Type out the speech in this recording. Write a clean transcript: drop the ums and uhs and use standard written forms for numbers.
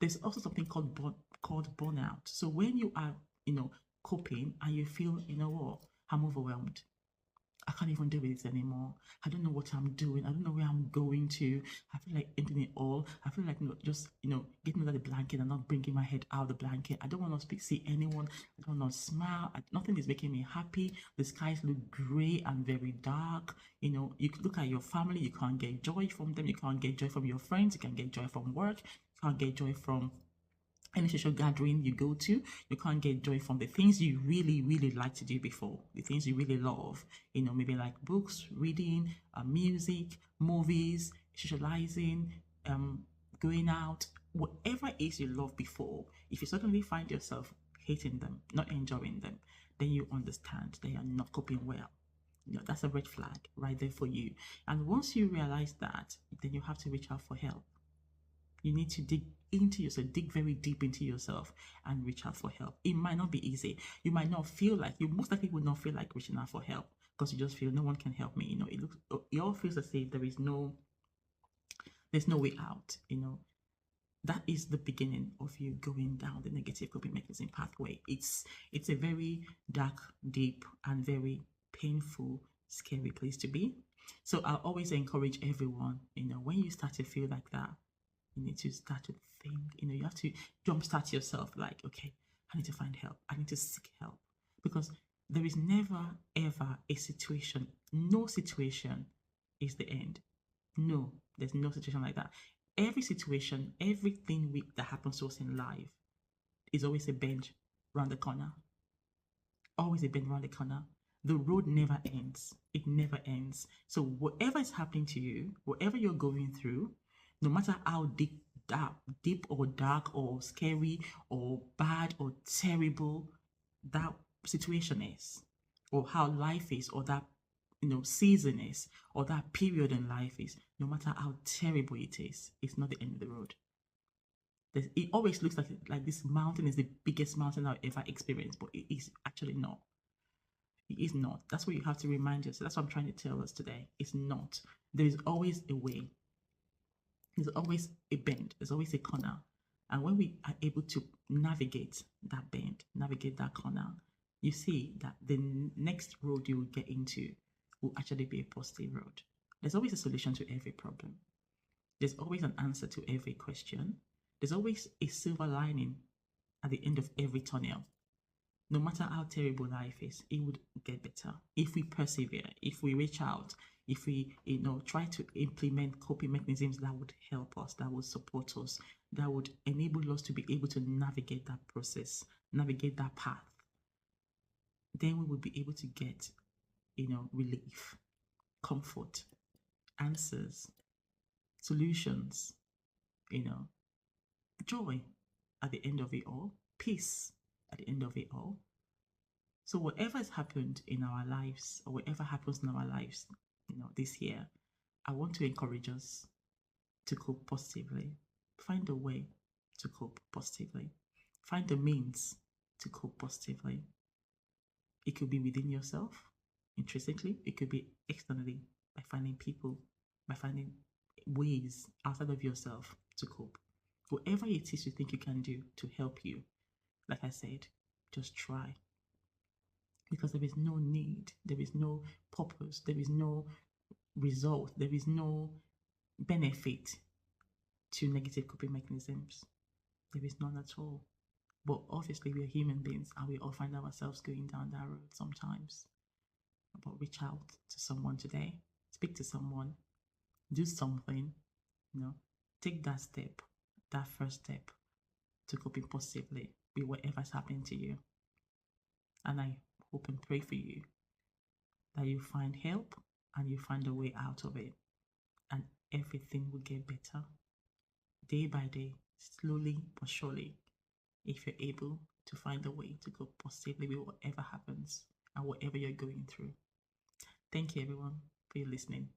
There's also something called burnout. So when you are, coping and you feel, what, I'm overwhelmed. I can't even do this anymore. I don't know what I'm doing. I don't know where I'm going to. I feel like ending it all. I feel like just getting under the blanket and not bringing my head out of the blanket. I don't want to see anyone. I don't want to smile. Nothing is making me happy. The skies look grey and very dark. You could look at your family. You can't get joy from them. You can't get joy from your friends. You can't get joy from work. You can't get joy from any social gathering you go to. You can't get joy from the things you really, really like to do before, the things you really love, maybe like books, reading, music, movies, socializing, going out, whatever it is you love before. If you suddenly find yourself hating them, not enjoying them, then you understand that you're not coping well. That's a red flag right there for you. And once you realize that, then you have to reach out for help. You need to dig into yourself, dig very deep into yourself and reach out for help. It might not be easy. You might not feel like, you most likely will not feel like reaching out for help because you just feel no one can help me. It all feels as if there's no way out. That is the beginning of you going down the negative coping mechanism pathway. It's a very dark, deep, and very painful, scary place to be. So I always encourage everyone, when you start to feel like that, you need to start to think, you have to jumpstart yourself like, okay, I need to find help. I need to seek help. Because there is never, ever a situation, no situation is the end. No, there's no situation like that. Every situation, everything that happens to us in life is always a bend around the corner. Always a bend around the corner. The road never ends. It never ends. So whatever is happening to you, whatever you're going through, no matter how deep or dark or scary or bad or terrible that situation is, or how life is, or that season is, or that period in life is, no matter how terrible it is, it's not the end of the road. It always looks like this mountain is the biggest mountain I've ever experienced, but it is actually not. It is not. That's what you have to remind yourself. That's what I'm trying to tell us today. It's not. There is always a way. There's always a bend. There's always a corner. And when we are able to navigate that bend, navigate that corner, you see that the next road you will get into will actually be a positive road. There's always a solution to every problem. There's always an answer to every question. There's always a silver lining at the end of every tunnel. No matter how terrible life is, it would get better if we persevere, if we reach out, if we try to implement coping mechanisms that would help us, that would support us, that would enable us to be able to navigate that process, navigate that path. Then we would be able to get relief, comfort, answers, solutions, joy at the end of it all, peace at the end of it all. So whatever has happened in our lives, or whatever happens in our lives, this year, I want to encourage us to cope positively. Find a way to cope positively. Find the means to cope positively. It could be within yourself, intrinsically. It could be externally, by finding people, by finding ways outside of yourself to cope. Whatever it is you think you can do to help you, like I said, just try. Because there is no need, there is no purpose, there is no result, there is no benefit to negative coping mechanisms. There is none at all. But obviously, we are human beings and we all find ourselves going down that road sometimes. But reach out to someone today, speak to someone, do something, take that step, that first step to coping positively with whatever's happening to you. And I hope and pray for you that you find help and you find a way out of it, and everything will get better day by day, slowly but surely, if you're able to find a way to cope positively with whatever happens and whatever you're going through. Thank you, everyone, for your listening.